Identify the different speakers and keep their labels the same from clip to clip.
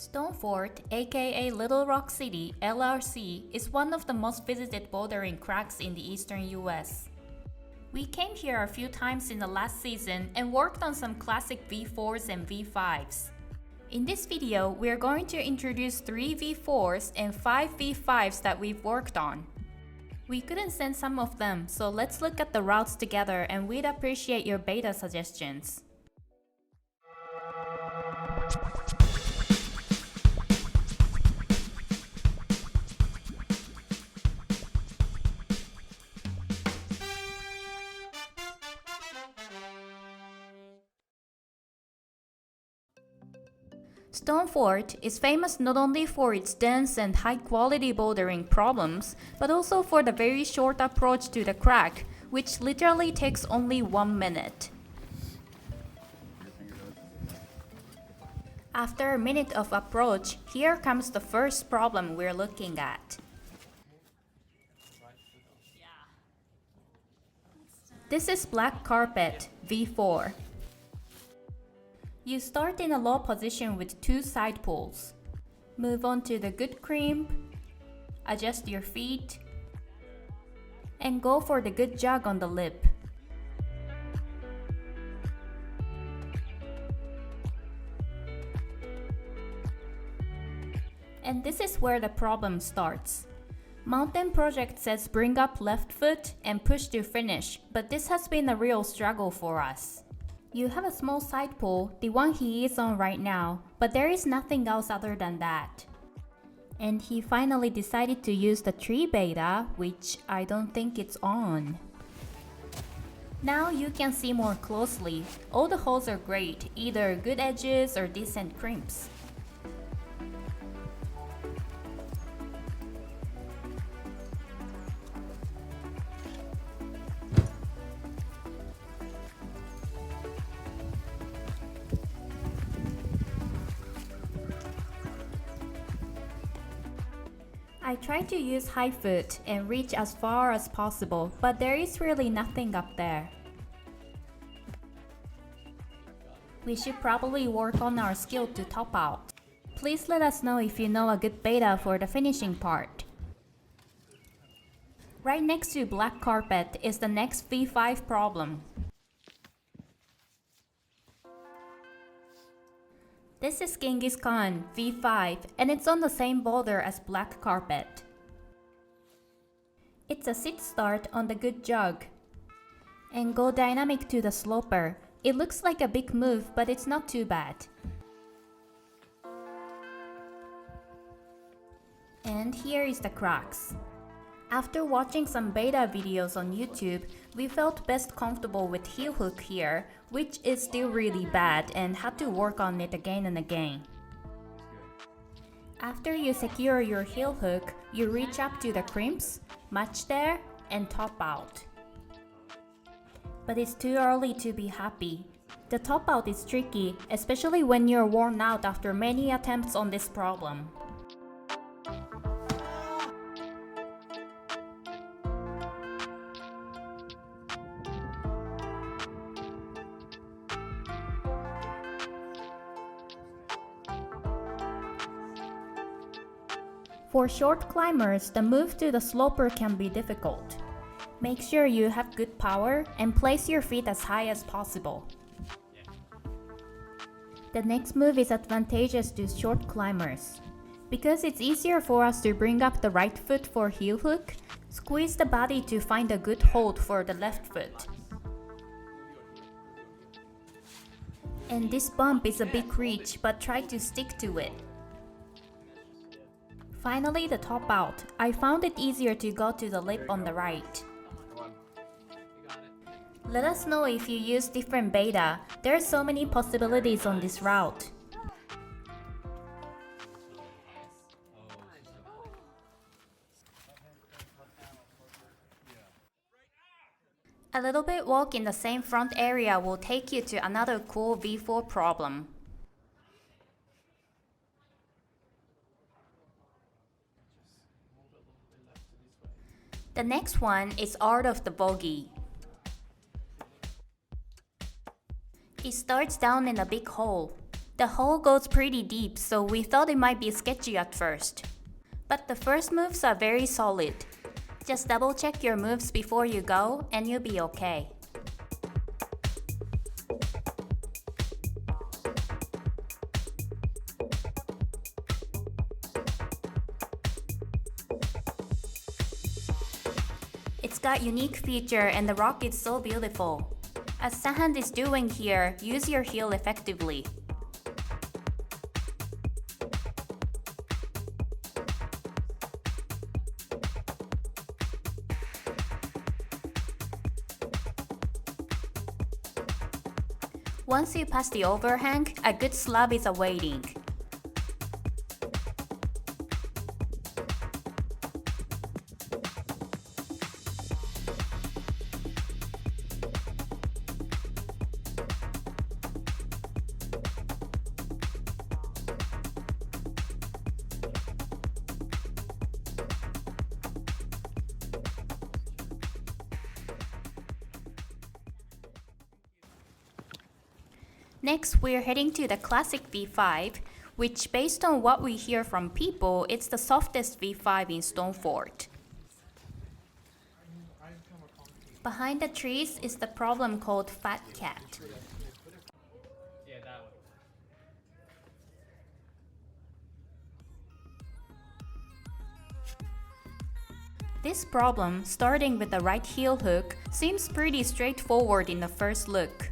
Speaker 1: Stonefort, aka Little Rock City, LRC, is one of the most visited bouldering cracks in the eastern US. We came here a few times in the last season and worked on some classic V4s and V5s. In this video, we are going to introduce 3 V4s and 5 V5s that we've worked on. We couldn't send some of them, so let's look at the routes together and we'd appreciate your beta suggestions. Stonefort is famous not only for its dense and high-quality bouldering problems, but also for the very short approach to the crack, which literally takes only 1 minute. After a minute of approach, here comes the first problem we're looking at. This is Black Carpet, V4. You start in a low position with 2 side pulls. Move on to the good crimp, adjust your feet, and go for the good jog on the lip. And this is where the problem starts. Mountain Project says bring up left foot and push to finish, but this has been a real struggle for us. You have a small side pull, the one he is on right now, but there is nothing else other than that. And he finally decided to use the tree beta, which I don't think it's on. Now you can see more closely. All the holes are great, either good edges or decent crimps. I try to use high foot and reach as far as possible, but there is really nothing up there. We should probably work on our skill to top out. Please let us know if you know a good beta for the finishing part. Right next to Black Carpet is the next V5 problem. This is Genghis Khan, V5, and it's on the same boulder as Black Carpet. It's a sit start on the good jog. And go dynamic to the sloper. It looks like a big move, but it's not too bad. And here is the cracks. After watching some beta videos on YouTube, we felt best comfortable with heel hook here, which is still really bad and had to work on it again and again. After you secure your heel hook, you reach up to the crimps, match there, and top out. But it's too early to be happy. The top out is tricky, especially when you're worn out after many attempts on this problem. For short climbers, the move to the sloper can be difficult. Make sure you have good power and place your feet as high as possible. The next move is advantageous to short climbers. Because it's easier for us to bring up the right foot for heel hook, squeeze the body to find a good hold for the left foot. And this bump is a big reach, but try to stick to it. Finally, the top out. I found it easier to go to the lip on the right. Let us know if you use different beta. There are so many possibilities on this route. A little bit walk in the same front area will take you to another cool V4 problem. The next one is Art of the Bogey. It starts down in a big hole. The hole goes pretty deep, so we thought it might be sketchy at first. But the first moves are very solid. Just double check your moves before you go and you'll be okay. It's got unique feature and the rock is so beautiful. As Sahand is doing here, use your heel effectively. Once you pass the overhang, a good slab is awaiting. Next, we're heading to the classic V5, which based on what we hear from people, it's the softest V5 in Stonefort. Behind the trees is the problem called Fat Cat.
Speaker 2: Yeah, that one.
Speaker 1: This problem, starting with the right heel hook, seems pretty straightforward in the first look.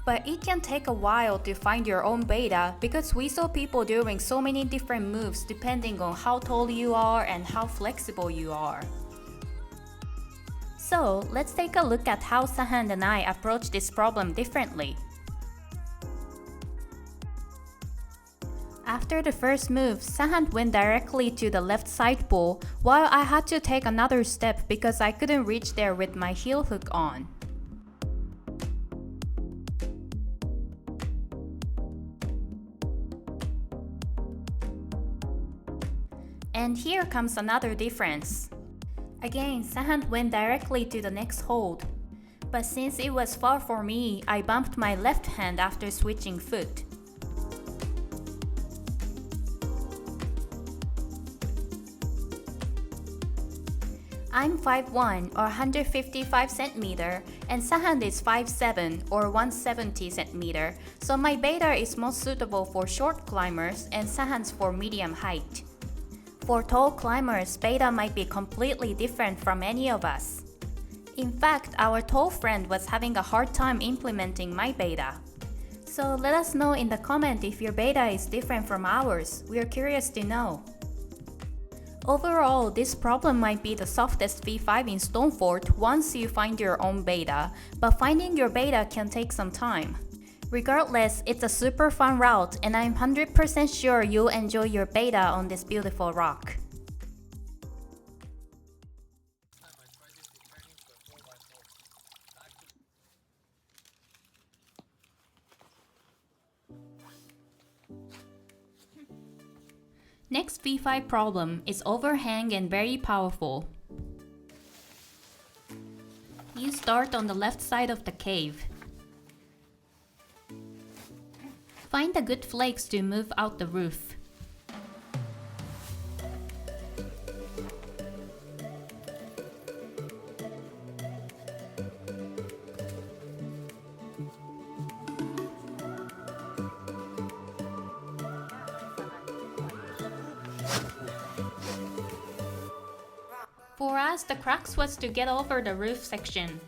Speaker 1: But it can take a while to find your own beta because we saw people doing so many different moves depending on how tall you are and how flexible you are. So let's take a look at how Sahand and I approach this problem differently. After the first move, Sahand went directly to the left side pull while I had to take another step because I couldn't reach there with my heel hook on. And here comes another difference. Again, Sahand went directly to the next hold. But since it was far for me, I bumped my left hand after switching foot. I'm 5'1" or 155 cm and Sahand is 5'7" or 170 cm, so my beta is most suitable for short climbers and Sahand's for medium height. For tall climbers, beta might be completely different from any of us. In fact, our tall friend was having a hard time implementing my beta. So let us know in the comment if your beta is different from ours. We're curious to know. Overall, this problem might be the softest V5 in Stonefort once you find your own beta, but finding your beta can take some time. Regardless, it's a super fun route and I'm 100% sure you'll enjoy your beta on this beautiful rock. Next V5 problem is overhang and very powerful. You start on the left side of the cave. Find the good flakes to move out the roof. For us, the crux was to get over the roof section.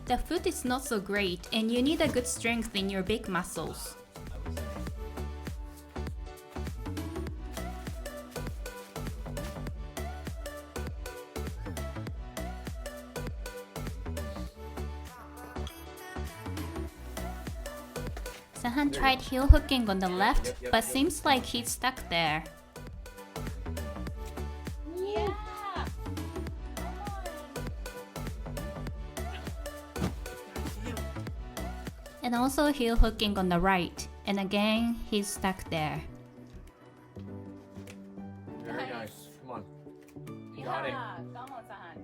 Speaker 1: The foot is not so great and you need a good strength in your big muscles. Sahand tried heel hooking on the left, but seems like he's stuck there.
Speaker 3: Yeah.
Speaker 1: And also heel hooking on the right, and again he's stuck there.
Speaker 2: Very nice. Come on. You got it.
Speaker 3: Come on, Sahand.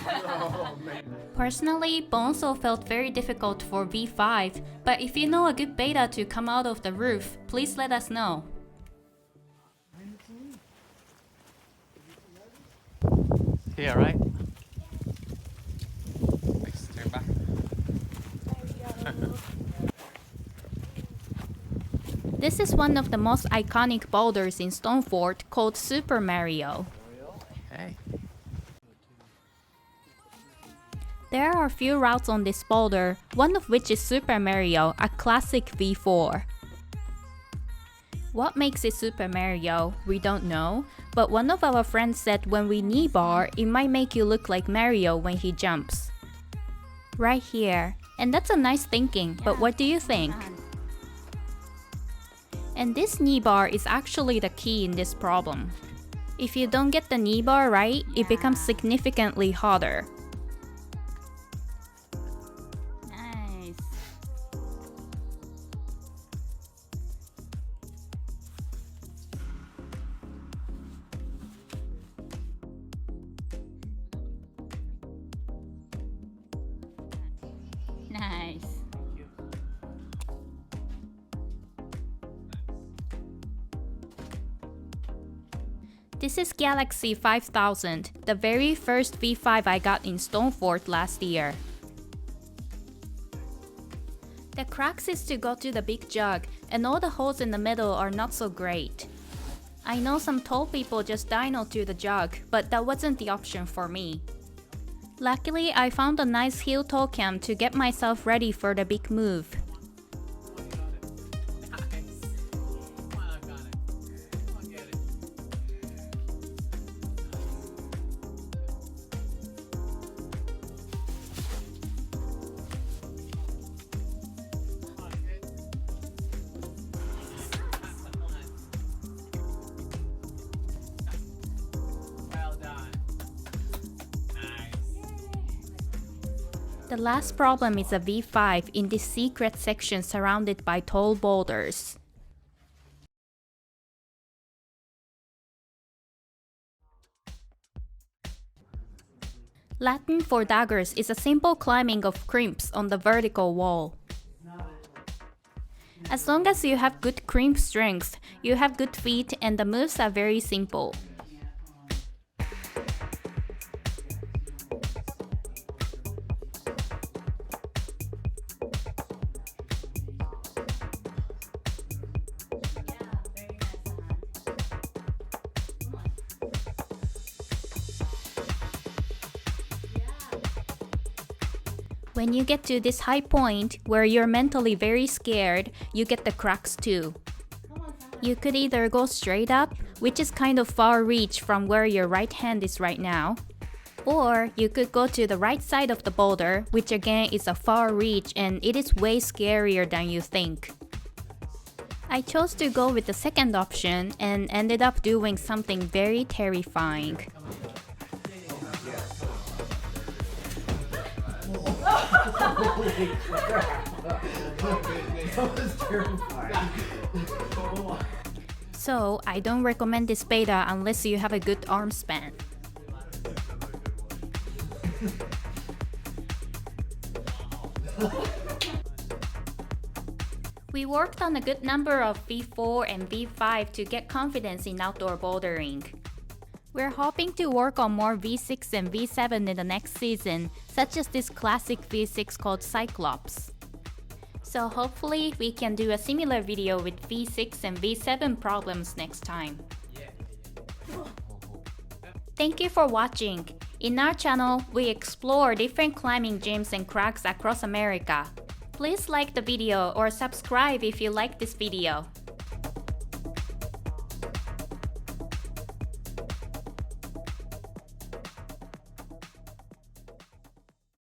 Speaker 2: Oh, man.
Speaker 1: Personally, Bonzo felt very difficult for V5, but if you know a good beta to come out of the roof, please let us know.
Speaker 2: Yeah, right? Nice, turn back.
Speaker 1: This is one of the most iconic boulders in Stonefort called Super Mario.
Speaker 2: Hey.
Speaker 1: There are a few routes on this boulder, one of which is Super Mario, a classic V4. What makes it Super Mario? We don't know, but one of our friends said when we knee bar, it might make you look like Mario when he jumps. Right here. And that's a nice thinking, but what do you think? And this knee bar is actually the key in this problem. If you don't get the knee bar right, it becomes significantly harder. Nice. Nice. This is Galaxy 5000, the very first V5 I got in Stonefort last year. The crux is to go to the big jug, and all the holes in the middle are not so great. I know some tall people just dyno to the jug, but that wasn't the option for me. Luckily, I found a nice heel toe cam to get myself ready for the big move. The last problem is a V5 in this secret section surrounded by tall boulders. Latin for daggers is a simple climbing of crimps on the vertical wall. As long as you have good crimp strength, you have good feet and the moves are very simple. When you get to this high point, where you're mentally very scared, you get the crux too. You could either go straight up, which is kind of far reach from where your right hand is right now, or you could go to the right side of the boulder, which again is a far reach and it is way scarier than you think. I chose to go with the second option and ended up doing something very terrifying.
Speaker 3: Holy crap! That was terrifying.
Speaker 1: So, I don't recommend this beta unless you have a good arm span. We worked on a good number of V4 and V5 to get confidence in outdoor bouldering. We're hoping to work on more V6 and V7 in the next season, such as this classic V6 called Cyclops. So hopefully we can do a similar video with V6 and V7 problems next time. Thank you for watching. In our channel, we explore different climbing gyms and cracks across America. Please like the video or subscribe if you like this video.